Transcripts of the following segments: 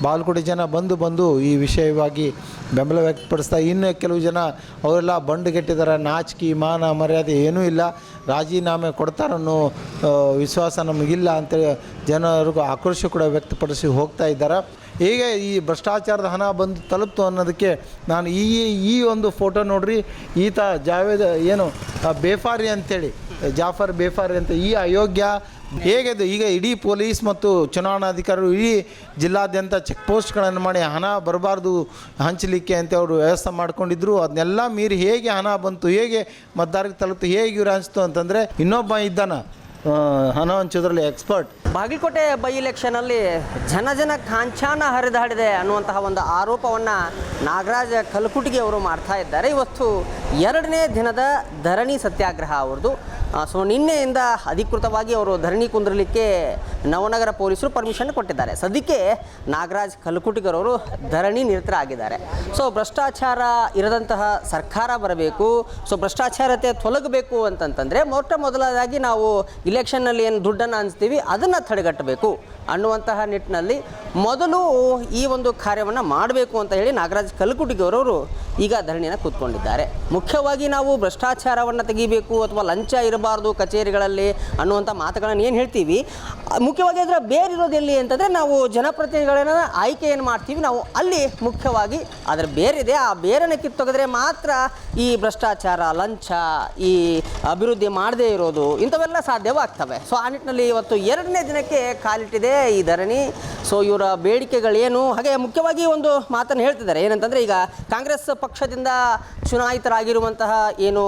ಬಾಗಲಕೋಟೆ ಜನ ಬಂದು ಈ ವಿಷಯವಾಗಿ ಬೆಂಬಲ ವ್ಯಕ್ತಪಡಿಸ್ತಾ, ಇನ್ನು ಕೆಲವು ಜನ ಅವರೆಲ್ಲ ಬಂಡುಗೆಟ್ಟಿದ್ದಾರೆ, ನಾಚಿಕೆ ಮಾನ ಮರ್ಯಾದೆ ಏನೂ ಇಲ್ಲ, ರಾಜೀನಾಮೆ ಕೊಡ್ತಾರನ್ನೋ ವಿಶ್ವಾಸ ನಮಗಿಲ್ಲ ಅಂತೇಳಿ ಜನರಿಗೂ ಆಕ್ರೋಶ ಕೂಡ ವ್ಯಕ್ತಪಡಿಸಿ ಹೋಗ್ತಾ ಇದ್ದಾರೆ. ಹೀಗೆ ಈ ಭ್ರಷ್ಟಾಚಾರದ ಹಣ ಬಂದು ತಲುಪ್ತು ಅನ್ನೋದಕ್ಕೆ ನಾನು ಈ ಒಂದು ಫೋಟೋ ನೋಡ್ರಿ, ಈತ ಜಾವೇದ್ ಏನು ಬೇಫಾರಿ ಅಂತೇಳಿ, ಜಾಫರ್ ಬೇಫಾರಿ ಅಂತ ಈ ಅಯೋಗ್ಯ ಹೇಗೆ ಈಗ ಇಡೀ ಪೊಲೀಸ್ ಮತ್ತು ಚುನಾವಣಾಧಿಕಾರಿಗಳು ಇಡೀ ಜಿಲ್ಲಾದ್ಯಂತ ಚೆಕ್ ಪೋಸ್ಟ್ಗಳನ್ನು ಮಾಡಿ ಹಣ ಬರಬಾರ್ದು ಹಂಚಲಿಕ್ಕೆ ಅಂತ ಅವರು ವ್ಯವಸ್ಥೆ ಮಾಡ್ಕೊಂಡಿದ್ರು. ಅದನ್ನೆಲ್ಲ ಮೀರಿ ಹೇಗೆ ಹಣ ಬಂತು, ಹೇಗೆ ಮತದಾರರಿಗೆ ತಲುಪ್ತು, ಹೇಗೆ ಇವ್ರು ಹಂಚ್ತು ಅಂತಂದರೆ ಇನ್ನೊಬ್ಬ ಇದ್ದಾನ ಹಣ ಹಂಚೋದ್ರಲ್ಲಿ ಎಕ್ಸ್ಪರ್ಟ್. ಬಾಗಲಕೋಟೆ ಬೈ ಎಲೆಕ್ಷನಲ್ಲಿ ಜನ ಕಾಂಚಾನ ಹರಿದಾಡಿದೆ ಅನ್ನುವಂತಹ ಒಂದು ಆರೋಪವನ್ನು ನಾಗರಾಜ್ ಕಲ್ಕುಟಿಗೆ ಅವರು ಮಾಡ್ತಾ ಇದ್ದಾರೆ. ಇವತ್ತು 2ನೇ ದಿನದ ಧರಣಿ ಸತ್ಯಾಗ್ರಹ ಅವ್ರದ್ದು. ಸೊ ನಿನ್ನೆಯಿಂದ ಅಧಿಕೃತವಾಗಿ ಅವರು ಧರಣಿ ಕುಂದ್ರಲಿಕ್ಕೆ ನವನಗರ ಪೊಲೀಸರು ಪರ್ಮಿಷನ್ ಕೊಟ್ಟಿದ್ದಾರೆ. ಸದ್ಯಕ್ಕೆ ನಾಗರಾಜ್ ಕಲ್ಕುಟಿಗರವರು ಧರಣಿ ನಿರತರಾಗಿದ್ದಾರೆ. ಸೊ ಭ್ರಷ್ಟಾಚಾರ ಇರದಂತಹ ಸರ್ಕಾರ ಬರಬೇಕು, ಸೊ ಭ್ರಷ್ಟಾಚಾರತೆ ತೊಲಗಬೇಕು ಅಂತಂತಂದರೆ ಮೊದಲದಾಗಿ ನಾವು ಇಲೆಕ್ಷನ್ನಲ್ಲಿ ಏನು ದುಡ್ಡನ್ನು ಹಂಚ್ತೀವಿ ಅದನ್ನು ತಡೆಗಟ್ಟಬೇಕು ಅನ್ನುವಂತಹ ನಿಟ್ಟಿನಲ್ಲಿ ಮೊದಲು ಈ ಒಂದು ಕಾರ್ಯವನ್ನು ಮಾಡಬೇಕು ಅಂತ ಹೇಳಿ ನಾಗರಾಜ್ ಕಲ್ಕುಟಿಗರವರು ಈಗ ಧರಣಿಯನ್ನು ಕೂತ್ಕೊಂಡಿದ್ದಾರೆ. ಮುಖ್ಯವಾಗಿ ನಾವು ಭ್ರಷ್ಟಾಚಾರವನ್ನು ತೆಗಿಬೇಕು ಅಥವಾ ಲಂಚ ಇರಬಾರ್ದು ಕಚೇರಿಗಳಲ್ಲಿ ಅನ್ನುವಂಥ ಮಾತುಗಳನ್ನು ಏನು ಹೇಳ್ತೀವಿ, ಮುಖ್ಯವಾಗಿ ಅದರ ಬೇರಿರೋದು ಎಲ್ಲಿ ಅಂತಂದರೆ ನಾವು ಜನಪ್ರತಿನಿಧಿಗಳನ್ನ ಆಯ್ಕೆ ಏನು ಮಾಡ್ತೀವಿ ನಾವು ಅಲ್ಲಿ ಮುಖ್ಯವಾಗಿ ಅದರ ಬೇರಿದೆ, ಆ ಬೇರನ್ನು ಕಿತ್ತೊಗೆದ್ರೆ ಮಾತ್ರ ಈ ಭ್ರಷ್ಟಾಚಾರ ಲಂಚ ಈ ಅಭಿವೃದ್ಧಿ ಮಾಡದೇ ಇರೋದು ಇಂಥವೆಲ್ಲ ಸಾಧ್ಯವಾಗ್ತವೆ. ಸೊ ಆ ನಿಟ್ಟಿನಲ್ಲಿ ಇವತ್ತು 2ನೇ ದಿನಕ್ಕೆ ಕಾಲಿಟ್ಟಿದೆ ಈ ಧರಣಿ. ಸೊ ಇವರ ಬೇಡಿಕೆಗಳೇನು, ಹಾಗೆ ಮುಖ್ಯವಾಗಿ ಒಂದು ಮಾತನ್ನು ಹೇಳ್ತಿದ್ದಾರೆ ಏನಂತಂದರೆ, ಈಗ ಕಾಂಗ್ರೆಸ್ ಪಕ್ಷದಿಂದ ಚುನಾಯಿತರಾಗಿರುವಂತಹ ಏನು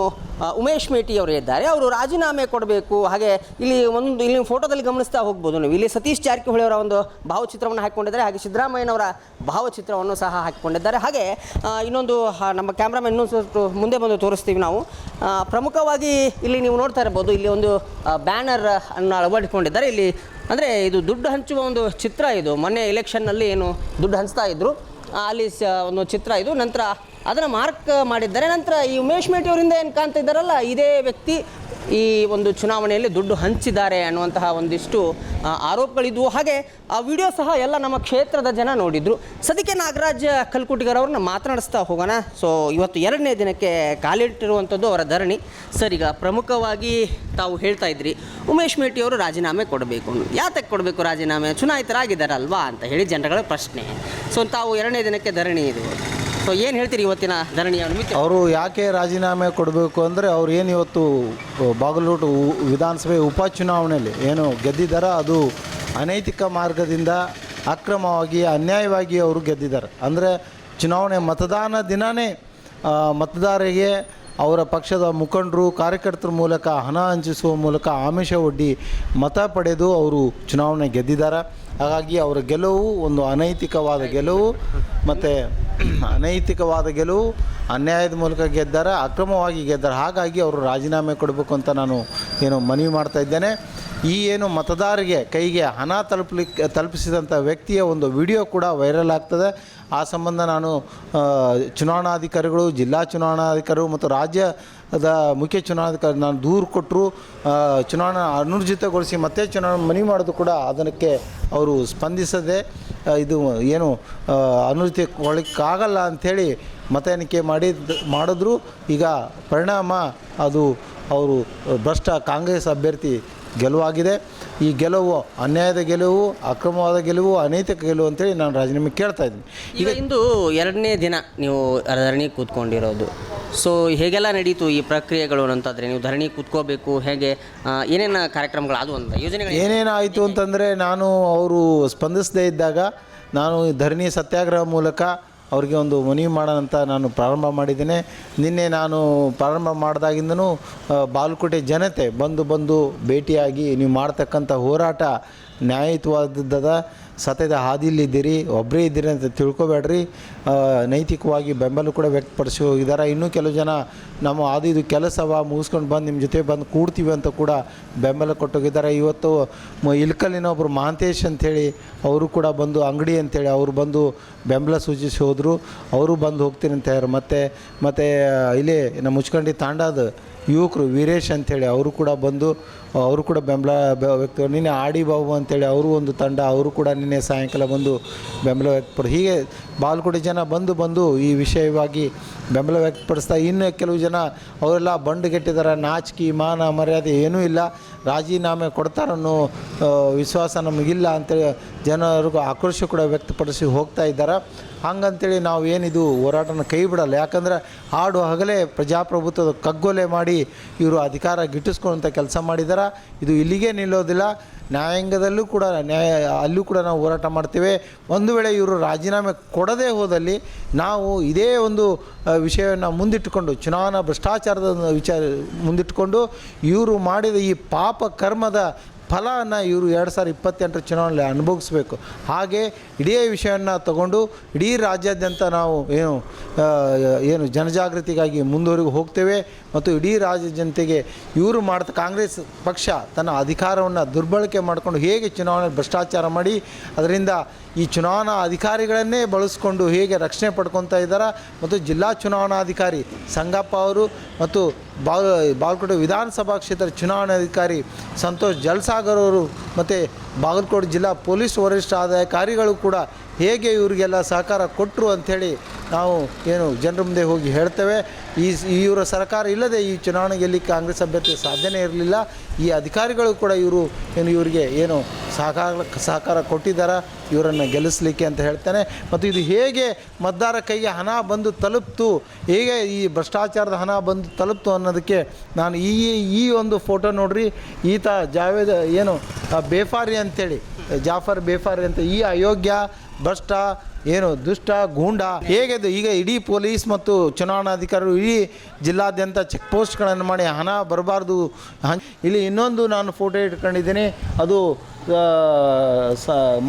ಉಮೇಶ್ ಮೇಟಿ ಅವರು ಇದ್ದಾರೆ, ಅವರು ರಾಜೀನಾಮೆ ಕೊಡಬೇಕು. ಹಾಗೆ ಇಲ್ಲಿ ಫೋಟೋದಲ್ಲಿ ಗಮನಿಸ್ತಾ ಹೋಗ್ಬೋದು ನೀವು, ಇಲ್ಲಿ ಸತೀಶ್ ಜಾರಕಿಹೊಳಿ ಅವರ ಒಂದು ಭಾವಚಿತ್ರವನ್ನು ಹಾಕಿಕೊಂಡಿದ್ದಾರೆ, ಹಾಗೆ ಸಿದ್ದರಾಮಯ್ಯನವರ ಭಾವಚಿತ್ರವನ್ನು ಸಹ ಹಾಕಿಕೊಂಡಿದ್ದಾರೆ. ಹಾಗೆ ಇನ್ನೊಂದು ನಮ್ಮ ಕ್ಯಾಮ್ರಾಮನ್ ಇನ್ನೊಂದು ಮುಂದೆ ಬಂದು ತೋರಿಸ್ತೀವಿ ನಾವು. ಪ್ರಮುಖವಾಗಿ ಇಲ್ಲಿ ನೀವು ನೋಡ್ತಾ ಇರ್ಬೋದು, ಇಲ್ಲಿ ಒಂದು ಬ್ಯಾನರ್ ಅನ್ನು ಅಳವಡಿಸಿಕೊಂಡಿದ್ದಾರೆ. ಇಲ್ಲಿ ಅಂದರೆ ಇದು ದುಡ್ಡು ಹಂಚುವ ಒಂದು ಚಿತ್ರ. ಇದು ಮೊನ್ನೆ ಎಲೆಕ್ಷನ್ನಲ್ಲಿ ಏನು ದುಡ್ಡು ಹಂಚ್ತಾ ಇದ್ರು ಅಲ್ಲಿ ಒಂದು ಚಿತ್ರ ಇದು. ನಂತರ ಅದನ್ನು ಮಾರ್ಕ್ ಮಾಡಿದ್ದಾರೆ. ನಂತರ ಈ ಉಮೇಶ್ ಮೇಟಿ ಅವರಿಂದ ಏನು ಕಾಣ್ತಾ ಇದ್ದಾರಲ್ಲ, ಇದೇ ವ್ಯಕ್ತಿ ಈ ಒಂದು ಚುನಾವಣೆಯಲ್ಲಿ ದುಡ್ಡು ಹಂಚಿದ್ದಾರೆ ಅನ್ನುವಂತಹ ಒಂದಿಷ್ಟು ಆರೋಪಗಳಿದ್ವು. ಹಾಗೆ ಆ ವಿಡಿಯೋ ಸಹ ಎಲ್ಲ ನಮ್ಮ ಕ್ಷೇತ್ರದ ಜನ ನೋಡಿದರು. ಸದ್ಯಕ್ಕೆ ನಾಗರಾಜ್ ಕಲ್ಕುಟಿಗರ್ ಅವ್ರನ್ನ ಮಾತನಾಡಿಸ್ತಾ ಹೋಗೋಣ. ಸೊ ಇವತ್ತು 2ನೇ ದಿನಕ್ಕೆ ಕಾಲಿಟ್ಟಿರುವಂಥದ್ದು ಅವರ ಧರಣಿ. ಸರ್, ಈಗ ಪ್ರಮುಖವಾಗಿ ತಾವು ಹೇಳ್ತಾ ಇದ್ರಿ ಉಮೇಶ್ ಮೇಟಿ ಅವರು ರಾಜೀನಾಮೆ ಕೊಡಬೇಕು. ಯಾತಕ್ಕೆ ಕೊಡಬೇಕು ರಾಜೀನಾಮೆ, ಚುನಾಯಿತರಾಗಿದ್ದಾರಲ್ವಾ ಅಂತ ಹೇಳಿ ಜನಗಳ ಪ್ರಶ್ನೆ. ಸೊ ತಾವು 2ನೇ ದಿನಕ್ಕೆ ಧರಣಿ ಇದು. ಸೊ ಏನು ಹೇಳ್ತೀರಿ ಇವತ್ತಿನ ಧರಣಿಯ ನಿಮಿತ್ತ? ಅವರು ಯಾಕೆ ರಾಜೀನಾಮೆ ಕೊಡಬೇಕು ಅಂದರೆ, ಅವ್ರು ಏನು ಇವತ್ತು ಬಾಗಲಕೋಟೆ ವಿಧಾನಸಭೆ ಉಪಚುನಾವಣೆಯಲ್ಲಿ ಏನು ಗೆದ್ದಿದ್ದಾರೆ ಅದು ಅನೈತಿಕ ಮಾರ್ಗದಿಂದ ಅಕ್ರಮವಾಗಿ ಅನ್ಯಾಯವಾಗಿ ಅವರು ಗೆದ್ದಿದ್ದಾರೆ. ಅಂದರೆ ಚುನಾವಣೆ ಮತದಾನ ದಿನವೇ ಮತದಾರರಿಗೆ ಅವರ ಪಕ್ಷದ ಮುಖಂಡರು ಕಾರ್ಯಕರ್ತರ ಮೂಲಕ ಹಣ ಹಂಚಿಸುವ ಮೂಲಕ ಆಮಿಷ ಒಡ್ಡಿ ಮತ ಪಡೆದು ಅವರು ಚುನಾವಣೆ ಗೆದ್ದಿದ್ದಾರೆ. ಹಾಗಾಗಿ ಅವರ ಗೆಲುವು ಒಂದು ಅನೈತಿಕವಾದ ಗೆಲುವು, ಮತ್ತು ಅನೈತಿಕವಾದ ಗೆಲುವು, ಅನ್ಯಾಯದ ಮೂಲಕ ಗೆದ್ದಾರೆ, ಅಕ್ರಮವಾಗಿ ಗೆದ್ದಾರೆ. ಹಾಗಾಗಿ ಅವರು ರಾಜೀನಾಮೆ ಕೊಡಬೇಕು ಅಂತ ನಾನು ಮನವಿ ಮಾಡ್ತಾ ಇದ್ದೇನೆ. ಈ ಏನು ಮತದಾರರಿಗೆ ಕೈಗೆ ಹಣ ತಲುಪಿಸಿದಂಥ ವ್ಯಕ್ತಿಯ ಒಂದು ವಿಡಿಯೋ ಕೂಡ ವೈರಲ್ ಆಗ್ತದೆ. ಆ ಸಂಬಂಧ ನಾನು ಚುನಾವಣಾಧಿಕಾರಿಗಳು, ಜಿಲ್ಲಾ ಚುನಾವಣಾಧಿಕಾರಿಗಳು ಮತ್ತು ರಾಜ್ಯದ ಮುಖ್ಯ ಚುನಾವಣಾಧಿಕಾರಿ ನಾನು ದೂರು ಕೊಟ್ಟರು. ಚುನಾವಣಾ ಅನೂರ್ಜಿತಗೊಳಿಸಿ ಮತ್ತೆ ಚುನಾವಣೆ ಮನವಿ ಮಾಡೋದು ಕೂಡ ಅದಕ್ಕೆ ಅವರು ಸ್ಪಂದಿಸದೆ ಇದು ಏನು ಅನೂರ್ಜಿತಗೊಳಿಕ್ಕಾಗಲ್ಲ ಅಂಥೇಳಿ ಮತ ಎಣಿಕೆ ಮಾಡಿದ್ರು. ಈಗ ಪರಿಣಾಮ ಅದು ಅವರು ಭ್ರಷ್ಟ ಕಾಂಗ್ರೆಸ್ ಅಭ್ಯರ್ಥಿ ಗೆಲುವಾಗಿದೆ. ಈ ಗೆಲುವು ಅನ್ಯಾಯದ ಗೆಲುವು, ಅಕ್ರಮವಾದ ಗೆಲುವು, ಅನೈತಿಕ ಗೆಲುವು ಅಂತೇಳಿ ನಾನು ರಾಜೀನಾಮೆ ಕೇಳ್ತಾ ಇದ್ದೀನಿ. ಈಗ ಇಂದು 2ನೇ ದಿನ ನೀವು ಧರಣಿ ಕೂತ್ಕೊಂಡಿರೋದು. ಸೊ ಹೇಗೆಲ್ಲ ನಡೀತು ಈ ಪ್ರಕ್ರಿಯೆಗಳು ಅಂತಂದರೆ, ನೀವು ಧರಣಿ ಕೂತ್ಕೋಬೇಕು, ಹೇಗೆ ಏನೇನು ಕಾರ್ಯಕ್ರಮಗಳು ಅದು ಅಂತ ಯೋಜನೆಗಳು ಏನೇನಾಯಿತು ಅಂತಂದರೆ, ನಾನು ಅವರು ಸ್ಪಂದಿಸದೇ ಇದ್ದಾಗ ನಾನು ಧರಣಿ ಸತ್ಯಾಗ್ರಹ ಮೂಲಕ ಅವ್ರಿಗೆ ಒಂದು ಮನವಿ ಮಾಡೋಣಂತ ನಾನು ಪ್ರಾರಂಭ ಮಾಡಿದ್ದೇನೆ. ನಿನ್ನೆ ನಾನು ಪ್ರಾರಂಭ ಮಾಡಿದಾಗಿಂದನೂ ಬಾಗಲಕೋಟೆ ಜನತೆ ಬಂದು ಭೇಟಿಯಾಗಿ ನೀವು ಮಾಡ್ತಕ್ಕಂಥ ಹೋರಾಟ ನ್ಯಾಯಯುತವಾದದ್ದದ, ಸತ್ಯದ ಹಾದಿಯಲ್ಲಿದ್ದೀರಿ, ಒಬ್ಬರೇ ಇದ್ದೀರಿ ಅಂತ ತಿಳ್ಕೊಬೇಡ್ರಿ. ನೈತಿಕವಾಗಿ ಬೆಂಬಲ ಕೂಡ ವ್ಯಕ್ತಪಡಿಸಿ ಹೋಗಿದ್ದಾರೆ. ಇನ್ನೂ ಕೆಲವು ಜನ ನಮ್ಮ ಇದು ಕೆಲಸವ ಮುಗಿಸ್ಕೊಂಡು ಬಂದು ನಿಮ್ಮ ಜೊತೆ ಬಂದು ಕೂಡ್ತೀವಿ ಅಂತ ಕೂಡ ಬೆಂಬಲ ಕೊಟ್ಟೋಗಿದ್ದಾರೆ. ಇವತ್ತು ಇಲ್ಕಲ್ಲಿನ ಒಬ್ಬರು ಮಹಾಂತೇಶ್ ಅಂಥೇಳಿ ಅವರು ಕೂಡ ಬಂದು ಅಂಗಡಿ ಅಂಥೇಳಿ ಅವರು ಬಂದು ಬೆಂಬಲ ಸೂಚಿಸಿ ಹೋದರು. ಅವರು ಬಂದು ಹೋಗ್ತೀನಿ ಅಂತ ಹೇಳ್ಯಾರ. ಮತ್ತು ಇಲ್ಲೇ ನಮ್ಮ ಮುಚ್ಕಂಡಿ ತಾಂಡಾದ ಯುವಕರು ವೀರೇಶ್ ಅಂಥೇಳಿ ಅವರು ಕೂಡ ಬಂದು ಅವರು ಕೂಡ ಬೆಂಬಲ ವ್ಯಕ್ತ ನಿನ್ನೆ ಆಡಿ ಬಾಬು ಅಂತೇಳಿ ಅವರು ಒಂದು ತಂಡ ಅವರು ಕೂಡ ನಿನ್ನೆ ಸಾಯಂಕಾಲ ಬಂದು ಬೆಂಬಲ ವ್ಯಕ್ತಪಡಿಸಿ ಹೀಗೆ ಬಾಲ್ಕೋಟೆ ಜನ ಬಂದು ಈ ವಿಷಯವಾಗಿ ಬೆಂಬಲ ವ್ಯಕ್ತಪಡಿಸ್ತಾ ಇನ್ನು ಕೆಲವು ಜನ ಅವರೆಲ್ಲ ಬಂಡುಗೆಟ್ಟಿದ್ದಾರೆ, ನಾಚಿಕೆ ಮಾನ ಮರ್ಯಾದೆ ಏನೂ ಇಲ್ಲ, ರಾಜೀನಾಮೆ ಕೊಡ್ತಾರನ್ನೋ ವಿಶ್ವಾಸ ನಮಗಿಲ್ಲ ಅಂತೇಳಿ ಜನರಿಗೂ ಆಕ್ರೋಶ ಕೂಡ ವ್ಯಕ್ತಪಡಿಸಿ ಹೋಗ್ತಾ ಇದ್ದಾರೆ. ಹಂಗಂತೇಳಿ ನಾವು ಏನಿದು ಹೋರಾಟನ ಕೈ ಬಿಡಲ್ಲ. ಯಾಕಂದರೆ ಹಾಡು ಹಗಲೇ ಪ್ರಜಾಪ್ರಭುತ್ವದ ಕಗ್ಗೊಲೆ ಮಾಡಿ ಇವರು ಅಧಿಕಾರ ಗಿಟ್ಟಿಸ್ಕೊಳ್ಳುವಂಥ ಕೆಲಸ ಮಾಡಿದ್ದಾರೆ. ಇದು ಇಲ್ಲಿಗೆ ನಿಲ್ಲೋದಿಲ್ಲ, ನ್ಯಾಯಾಂಗದಲ್ಲೂ ಕೂಡ ಅಲ್ಲೂ ಕೂಡ ನಾವು ಹೋರಾಟ ಮಾಡ್ತೇವೆ. ಒಂದು ವೇಳೆ ಇವರು ರಾಜೀನಾಮೆ ಕೊಡದೇ ಹೋದಲ್ಲಿ ನಾವು ಇದೇ ಒಂದು ವಿಷಯವನ್ನು ಮುಂದಿಟ್ಟುಕೊಂಡು ಚುನಾವಣಾ ಭ್ರಷ್ಟಾಚಾರದ ವಿಚಾರ ಮುಂದಿಟ್ಟುಕೊಂಡು ಇವರು ಮಾಡಿದ ಈ ಪಾಪ ಕರ್ಮದ ಫಲವನ್ನು ಇವರು 2028 ಚುನಾವಣೆಯಲ್ಲಿ ಅನುಭವಿಸ್ಬೇಕು. ಹಾಗೆ ಇಡೀ ವಿಷಯವನ್ನು ತಗೊಂಡು ಇಡೀ ರಾಜ್ಯಾದ್ಯಂತ ನಾವು ಏನು ಜನಜಾಗೃತಿಗಾಗಿ ಮುಂದುವರೆಗೂ ಹೋಗ್ತೇವೆ ಮತ್ತು ಇಡೀ ರಾಜ್ಯ ಜನತೆಗೆ ಇವರು ಕಾಂಗ್ರೆಸ್ ಪಕ್ಷ ತನ್ನ ಅಧಿಕಾರವನ್ನು ದುರ್ಬಳಕೆ ಮಾಡಿಕೊಂಡು ಹೇಗೆ ಚುನಾವಣೆ ಭ್ರಷ್ಟಾಚಾರ ಮಾಡಿ ಅದರಿಂದ ಈ ಚುನಾವಣಾ ಅಧಿಕಾರಿಗಳನ್ನೇ ಬಳಸ್ಕೊಂಡು ಹೇಗೆ ರಕ್ಷಣೆ ಪಡ್ಕೊತಾ ಇದ್ದಾರೆ ಮತ್ತು ಜಿಲ್ಲಾ ಚುನಾವಣಾಧಿಕಾರಿ ಸಂಗಪ್ಪ ಅವರು ಮತ್ತು ಬಾಗಲಕೋಟೆ ವಿಧಾನಸಭಾ ಕ್ಷೇತ್ರ ಚುನಾವಣಾಧಿಕಾರಿ ಸಂತೋಷ್ ಜಲ್ಸಾಗರ್ ಅವರು ಮತ್ತು ಬಾಗಲಕೋಟೆ ಜಿಲ್ಲಾ ಪೊಲೀಸ್ ವರಿಷ್ಠಾಧಿಕಾರಿಗಳು ಕೂಡ ಹೇಗೆ ಇವರಿಗೆಲ್ಲ ಸಹಕಾರ ಕೊಟ್ಟರು ಅಂಥೇಳಿ ನಾವು ಜನರ ಮುಂದೆ ಹೋಗಿ ಹೇಳ್ತೇವೆ. ಇವರ ಸರ್ಕಾರ ಇಲ್ಲದೆ ಈ ಚುನಾವಣೆಯಲ್ಲಿ ಕಾಂಗ್ರೆಸ್ ಅಭ್ಯರ್ಥಿ ಸಾಧ್ಯನೇ ಇರಲಿಲ್ಲ. ಈ ಅಧಿಕಾರಿಗಳು ಕೂಡ ಇವರಿಗೆ ಸಹಕಾರ ಕೊಟ್ಟಿದ್ದಾರೆ ಇವರನ್ನು ಗೆಲ್ಲಿಸಲಿಕ್ಕೆ ಅಂತ ಹೇಳ್ತೇನೆ. ಮತ್ತು ಇದು ಹೇಗೆ ಮತದಾರ ಕೈಗೆ ಹಣ ಬಂದು ತಲುಪ್ತು, ಹೇಗೆ ಈ ಭ್ರಷ್ಟಾಚಾರದ ಹಣ ಬಂದು ತಲುಪ್ತು ಅನ್ನೋದಕ್ಕೆ ನಾನು ಈ ಒಂದು ಫೋಟೋ ನೋಡ್ರಿ. ಈತ ಜಾವೇದ್ ಬೇಫಾರಿ ಅಂಥೇಳಿ ಜಾಫರ್ ಬೇಫಾರಿ ಅಂತ ಈ ಅಯೋಗ್ಯ ಭ್ರಷ್ಟ ದುಷ್ಟ ಗೂಂಡ ಹೇಗೆ ಈಗ ಇಡೀ ಪೊಲೀಸ್ ಮತ್ತು ಚುನಾವಣಾಧಿಕಾರಿಗಳು ಇಡೀ ಜಿಲ್ಲಾದ್ಯಂತ ಚೆಕ್ ಪೋಸ್ಟ್ಗಳನ್ನು ಮಾಡಿ ಹಣ ಬರಬಾರ್ದು. ಇಲ್ಲಿ ಇನ್ನೊಂದು ನಾನು ಫೋಟೋ ಇಟ್ಕೊಂಡಿದ್ದೀನಿ. ಅದು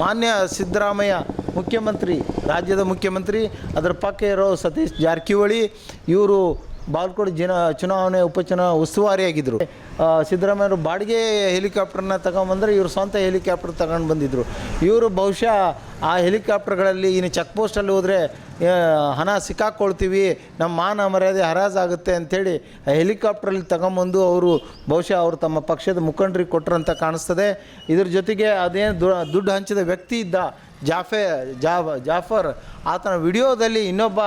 ಮಾನ್ಯ ಸಿದ್ದರಾಮಯ್ಯ ಮುಖ್ಯಮಂತ್ರಿ, ರಾಜ್ಯದ ಮುಖ್ಯಮಂತ್ರಿ, ಅದರ ಪಕ್ಕ ಇರೋ ಸತೀಶ್ ಜಾರಕಿಹೊಳಿ ಇವರು ಬಾಗಲಕೋಟೆ ಚುನಾವಣೆ ಉಪಚುನಾವಣೆ ಉಸ್ತುವಾರಿಯಾಗಿದ್ದರು. ಸಿದ್ದರಾಮಯ್ಯವರು ಬಾಡಿಗೆ ಹೆಲಿಕಾಪ್ಟರ್ನ ತಗೊಂಬಂದರೆ ಇವರು ಸ್ವಂತ ಹೆಲಿಕಾಪ್ಟರ್ ತಗೊಂಡು ಬಂದಿದ್ದರು. ಇವರು ಬಹುಶಃ ಆ ಹೆಲಿಕಾಪ್ಟರ್ಗಳಲ್ಲಿ ಇನ್ನು ಚೆಕ್ ಪೋಸ್ಟಲ್ಲಿ ಹೋದರೆ ಹಣ ಸಿಕ್ಕಾಕ್ಕೊಳ್ತೀವಿ, ನಮ್ಮ ಮಾನ ಮರ್ಯಾದೆ ಹರಾಜಾಗುತ್ತೆ ಅಂಥೇಳಿ ಆ ಹೆಲಿಕಾಪ್ಟ್ರಲ್ಲಿ ತಗೊಂಬಂದು ಅವರು ಬಹುಶಃ ಅವರು ತಮ್ಮ ಪಕ್ಷದ ಮುಖಂಡರಿಗೆ ಕೊಟ್ಟರಂತ ಕಾಣಿಸ್ತದೆ. ಇದ್ರ ಜೊತೆಗೆ ಅದೇನು ದುಡ್ಡು ಹಂಚಿದ ವ್ಯಕ್ತಿ ಇದ್ದ ಜಾಫರ್ ಆತನ ವಿಡಿಯೋದಲ್ಲಿ ಇನ್ನೊಬ್ಬ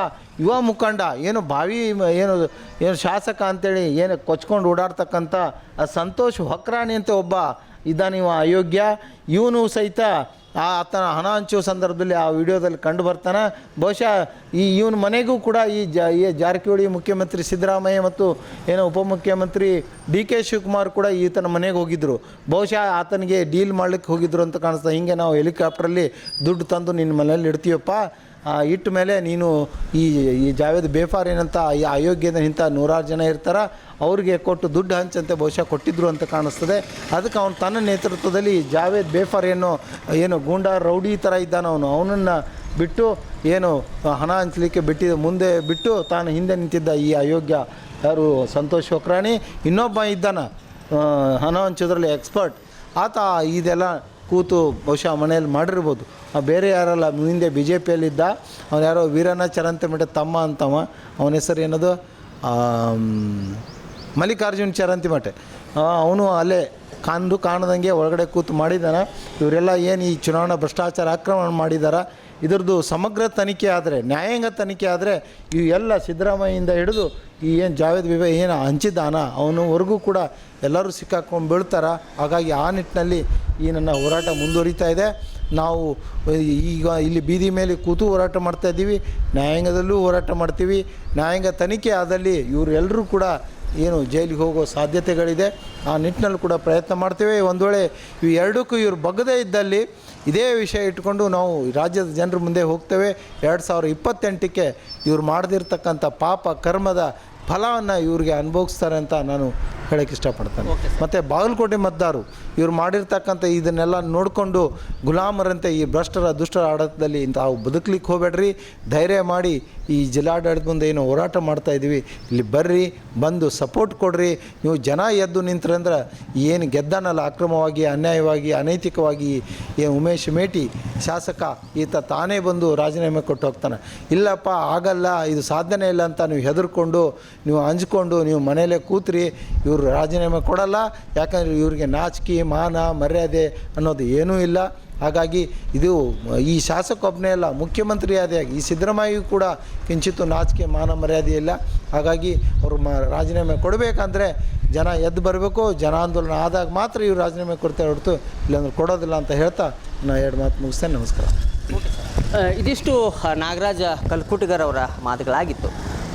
ಯುವ ಮುಖಂಡ ಏನು ಶಾಸಕ ಅಂತೇಳಿ ಕೊಚ್ಕೊಂಡು ಓಡಾಡ್ತಕ್ಕಂಥ ಸಂತೋಷ್ ಹೊಕ್ರಾಣಿ ಅಂತ ಒಬ್ಬ ಇದ್ದಾನೆ, ಇವ ಅಯೋಗ್ಯ. ಇವನು ಸಹಿತ ಆತನ ಹಣ ಹಂಚುವ ಸಂದರ್ಭದಲ್ಲಿ ಆ ವಿಡಿಯೋದಲ್ಲಿ ಕಂಡು ಬರ್ತಾನೆ. ಬಹುಶಃ ಇವನ ಮನೆಗೂ ಕೂಡ ಈ ಜಾರಕಿಹೊಳಿ ಮುಖ್ಯಮಂತ್ರಿ ಸಿದ್ದರಾಮಯ್ಯ ಮತ್ತು ಉಪಮುಖ್ಯಮಂತ್ರಿ DK ಶಿವಕುಮಾರ್ ಕೂಡ ಈತನ ಮನೆಗೆ ಹೋಗಿದ್ದರು. ಬಹುಶಃ ಆತನಿಗೆ ಡೀಲ್ ಮಾಡಲಿಕ್ಕೆ ಹೋಗಿದ್ರು ಅಂತ ಕಾಣಿಸ್ತಾ. ಹಿಂಗೆ ನಾವು ಹೆಲಿಕಾಪ್ಟ್ರಲ್ಲಿ ದುಡ್ಡು ತಂದು ನಿನ್ನ ಮನೆಯಲ್ಲಿ ಇಡ್ತೀವಪ್ಪ, ಇಟ್ಟ ಮೇಲೆ ನೀನು ಈ ಜಾವೇದ್ ಬೇಫಾರ್ ಏನಂತ ಈ ಅಯೋಗ್ಯದ ಇಂಥ 100 ಜನ ಇರ್ತಾರೆ, ಅವ್ರಿಗೆ ಕೊಟ್ಟು ದುಡ್ಡು ಹಂಚಂತೆ ಬಹುಶಃ ಕೊಟ್ಟಿದ್ದರು ಅಂತ ಕಾಣಿಸ್ತದೆ. ಅದಕ್ಕೆ ಅವನು ತನ್ನ ನೇತೃತ್ವದಲ್ಲಿ ಜಾವೇದ್ ಬೇಫಾರ್ ಗೂಂಡಾ ರೌಡಿ ಥರ ಇದ್ದಾನೆ, ಅವನನ್ನು ಬಿಟ್ಟು ಹಣ ಹಂಚಲಿಕ್ಕೆ ಮುಂದೆ ಬಿಟ್ಟು ತಾನು ಹಿಂದೆ ನಿಂತಿದ್ದ ಈ ಅಯೋಗ್ಯ ಸಂತೋಷ್ ಹೊಕ್ರಾಣಿ. ಇನ್ನೊಬ್ಬ ಇದ್ದಾನೆ ಹಣ ಹಂಚೋದ್ರಲ್ಲಿ ಎಕ್ಸ್ಪರ್ಟ್, ಆತ ಇದೆಲ್ಲ ಕೂತು ಬಹುಶಃ ಮನೆಯಲ್ಲಿ ಮಾಡಿರ್ಬೋದು. ಬೇರೆ ಯಾರಲ್ಲ, ಹಿಂದೆ BJPಯಲ್ಲಿದ್ದ ಅವನು ಯಾರೋ ವೀರಣ್ಣ ಚರಂತಿಮಠ ತಮ್ಮ ಅಂತವ, ಅವನ ಹೆಸರು ಏನದು ಮಲ್ಲಿಕಾರ್ಜುನ್ ಚರಂತಿಮಠ. ಅವನು ಅಲ್ಲೇ ಕಾಣದಂಗೆ ಒಳಗಡೆ ಕೂತು ಮಾಡಿದ್ದಾನೆ. ಇವರೆಲ್ಲ ಈ ಚುನಾವಣಾ ಭ್ರಷ್ಟಾಚಾರ ಆಕ್ರಮಣ ಮಾಡಿದ್ದಾರೆ, ಇದ್ರದ್ದು ಸಮಗ್ರ ತನಿಖೆ ಆದರೆ, ನ್ಯಾಯಾಂಗ ತನಿಖೆ ಆದರೆ ಇವು ಎಲ್ಲ ಸಿದ್ದರಾಮಯ್ಯಿಂದ ಹಿಡಿದು ಈ ಜಾವೇದ್ ಹಂಚಿದ್ದ ಹಣ ಅವನವರೆಗೂ ಕೂಡ ಎಲ್ಲರೂ ಸಿಕ್ಕಾಕೊಂಡು ಬೀಳ್ತಾರೆ. ಹಾಗಾಗಿ ಆ ನಿಟ್ಟಿನಲ್ಲಿ ಈ ನನ್ನ ಹೋರಾಟ ಮುಂದುವರಿತಾ ಇದೆ. ನಾವು ಈಗ ಇಲ್ಲಿ ಬೀದಿ ಮೇಲೆ ಕೂತು ಹೋರಾಟ ಮಾಡ್ತಾಯಿದ್ದೀವಿ, ನ್ಯಾಯಾಂಗದಲ್ಲೂ ಹೋರಾಟ ಮಾಡ್ತೀವಿ. ನ್ಯಾಯಾಂಗ ತನಿಖೆ ಆದಲ್ಲಿ ಇವರೆಲ್ಲರೂ ಕೂಡ ಜೈಲಿಗೆ ಹೋಗೋ ಸಾಧ್ಯತೆಗಳಿದೆ. ಆ ನಿಟ್ಟಿನಲ್ಲಿ ಕೂಡ ಪ್ರಯತ್ನ ಮಾಡ್ತೇವೆ. ಒಂದು ವೇಳೆ ಇವು ಎರಡಕ್ಕೂ ಇವರು ಬಗ್ಗದೇ ಇದ್ದಲ್ಲಿ ಇದೇ ವಿಷಯ ಇಟ್ಕೊಂಡು ನಾವು ರಾಜ್ಯದ ಜನರ ಮುಂದೆ ಹೋಗ್ತೇವೆ. 2028ಕ್ಕೆ ಇವ್ರು ಮಾಡದಿರ್ತಕ್ಕಂಥ ಪಾಪ ಕರ್ಮದ ಫಲವನ್ನು ಇವ್ರಿಗೆ ಅನುಭವಿಸ್ತಾರೆ ಅಂತ ನಾನು ಹೇಳೋಕ್ಕೆ ಇಷ್ಟಪಡ್ತಾನೆ. ಮತ್ತು ಬಾಗಲಕೋಟೆ ಮತದಾರರು ಇವ್ರು ಮಾಡಿರ್ತಕ್ಕಂಥ ಇದನ್ನೆಲ್ಲ ನೋಡಿಕೊಂಡು ಗುಲಾಮರಂತೆ ಈ ಭ್ರಷ್ಟರ ದುಷ್ಟರ ಆಡಳಿತದಲ್ಲಿ ತಾವು ಬದುಕಲಿಕ್ಕೆ ಹೋಗಬೇಡ್ರಿ, ಧೈರ್ಯ ಮಾಡಿ ಈ ಜಿಲ್ಲಾಡಳಿತ ಮುಂದೆ ಏನು ಹೋರಾಟ ಮಾಡ್ತಾಯಿದ್ದೀವಿ, ಇಲ್ಲಿ ಬರ್ರಿ, ಬಂದು ಸಪೋರ್ಟ್ ಕೊಡ್ರಿ. ನೀವು ಜನ ಎದ್ದು ನಿಂತ್ರಂದ್ರೆ ಏನು ಗೆದ್ದಾನಲ್ಲ ಅಕ್ರಮವಾಗಿ, ಅನ್ಯಾಯವಾಗಿ, ಅನೈತಿಕವಾಗಿ ಏನು ಉಮೇಶ್ ಮೇಟಿ ಶಾಸಕ ಈತ ತಾನೇ ಬಂದು ರಾಜೀನಾಮೆ ಕೊಟ್ಟು ಹೋಗ್ತಾನೆ. ಇಲ್ಲಪ್ಪ ಆಗಲ್ಲ, ಇದು ಸಾಧನೆ ಇಲ್ಲ ಅಂತ ನೀವು ಹೆದರ್ಕೊಂಡು, ನೀವು ಅಂಜ್ಕೊಂಡು ನೀವು ಮನೆಯಲ್ಲೇ ಕೂತ್ರಿ, ಇವರು ರಾಜೀನಾಮೆ ಕೊಡಲ್ಲ. ಯಾಕಂದರೆ ಇವ್ರಿಗೆ ನಾಚಿಕೆ, ಮಾನ, ಮರ್ಯಾದೆ ಅನ್ನೋದು ಏನೂ ಇಲ್ಲ. ಹಾಗಾಗಿ ಇದು ಈ ಶಾಸಕೊಬ್ಬನೇ ಅಲ್ಲ, ಮುಖ್ಯಮಂತ್ರಿ ಆದಿಯಾಗಿ ಈ ಸಿದ್ದರಾಮಯ್ಯಗೂ ಕೂಡ ಕಿಂಚಿತ್ತು ನಾಚಿಕೆ, ಮಾನ, ಮರ್ಯಾದೆ ಇಲ್ಲ. ಹಾಗಾಗಿ ಅವರು ರಾಜೀನಾಮೆ ಕೊಡಬೇಕಂದ್ರೆ ಜನ ಎದ್ದು ಬರಬೇಕು. ಜನಾಂದೋಲನ ಆದಾಗ ಮಾತ್ರ ಇವ್ರು ರಾಜೀನಾಮೆ ಕೊಡ್ತಾರೆ ಹೊರತು ಇಲ್ಲಾಂದ್ರೆ ಕೊಡೋದಿಲ್ಲ ಅಂತ ಹೇಳ್ತಾ ನಾನು 2 ಮಾತು ಮುಗಿಸ್ತೇನೆ. ನಮಸ್ಕಾರ. ಇದಿಷ್ಟು ನಾಗರಾಜ ಕಲ್ಕುಟಿಗರ್ ಅವರ ಮಾತುಗಳಾಗಿತ್ತು.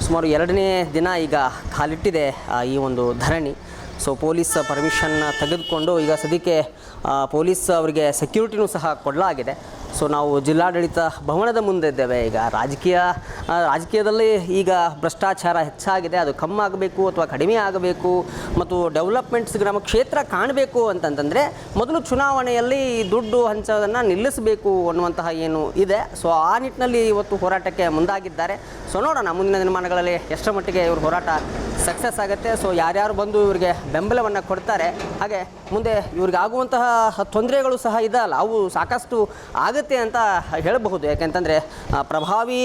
ಸುಮಾರು 2ನೇ ದಿನ ಈಗ ಕಾಲಿಟ್ಟಿದೆ ಈ ಒಂದು ಧರಣಿ. ಸೊ ಪೊಲೀಸ್ ಪರ್ಮಿಷನ್ ತೆಗೆದುಕೊಂಡು ಈಗ ಸದ್ಯಕ್ಕೆ ಪೊಲೀಸ್ ಅವರಿಗೆ ಸೆಕ್ಯೂರಿಟಿನೂ ಸಹ ಕೊಡಲಾಗಿದೆ. ಸೊ ನಾವು ಜಿಲ್ಲಾಡಳಿತ ಭವನದ ಮುಂದೆ ಇದ್ದೇವೆ. ಈಗ ರಾಜಕೀಯದಲ್ಲಿ ಈಗ ಭ್ರಷ್ಟಾಚಾರ ಹೆಚ್ಚಾಗಿದೆ, ಅದು ಕಮ್ಮಿ ಆಗಬೇಕು ಅಥವಾ ಕಡಿಮೆ ಆಗಬೇಕು ಮತ್ತು ಡೆವಲಪ್ಮೆಂಟ್ಸ್ ನಮ್ಮ ಕ್ಷೇತ್ರ ಕಾಣಬೇಕು ಅಂತಂತಂದರೆ ಮೊದಲು ಚುನಾವಣೆಯಲ್ಲಿ ದುಡ್ಡು ಹಂಚೋದನ್ನು ನಿಲ್ಲಿಸಬೇಕು ಅನ್ನುವಂತಹ ಏನು ಇದೆ. ಸೊ ಆ ನಿಟ್ಟಿನಲ್ಲಿ ಇವತ್ತು ಹೋರಾಟಕ್ಕೆ ಮುಂದಾಗಿದ್ದಾರೆ. ಸೊ ನೋಡೋಣ ಮುಂದಿನ ದಿನಮಾನಗಳಲ್ಲಿ ಎಷ್ಟರ ಮಟ್ಟಿಗೆ ಇವ್ರ ಹೋರಾಟ ಸಕ್ಸಸ್ ಆಗುತ್ತೆ. ಸೊ ಯಾರ್ಯಾರು ಬಂದು ಇವರಿಗೆ ಬೆಂಬಲವನ್ನು ಕೊಡ್ತಾರೆ, ಹಾಗೆ ಮುಂದೆ ಇವ್ರಿಗೆ ಆಗುವಂತಹ ತೊಂದರೆಗಳು ಸಹ ಇದಲ್ಲ, ಅವು ಸಾಕಷ್ಟು ಆಗುತ್ತೆ ಅಂತ ಹೇಳಬಹುದು. ಯಾಕೆಂತಂದರೆ ಪ್ರಭಾವಿ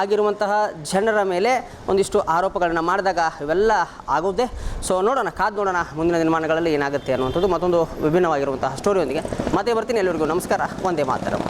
ಆಗಿರುವಂತಹ ಜನರ ಮೇಲೆ ಒಂದಿಷ್ಟು ಆರೋಪಗಳನ್ನ ಮಾಡಿದಾಗ ಇವೆಲ್ಲ ಆಗೋದೆ. ಸೊ ನೋಡೋಣ, ಕಾದು ನೋಡೋಣ ಮುಂದಿನ ದಿನಮಾನಗಳಲ್ಲಿ ಏನಾಗುತ್ತೆ ಅನ್ನುವಂಥದ್ದು. ಮತ್ತೊಂದು ವಿಭಿನ್ನವಾಗಿರುವಂತಹ ಸ್ಟೋರಿಯೊಂದಿಗೆ ಮತ್ತೆ ಬರ್ತೀನಿ. ಎಲ್ಲರಿಗೂ ನಮಸ್ಕಾರ. ವಂದೇ ಮಾತರಂ.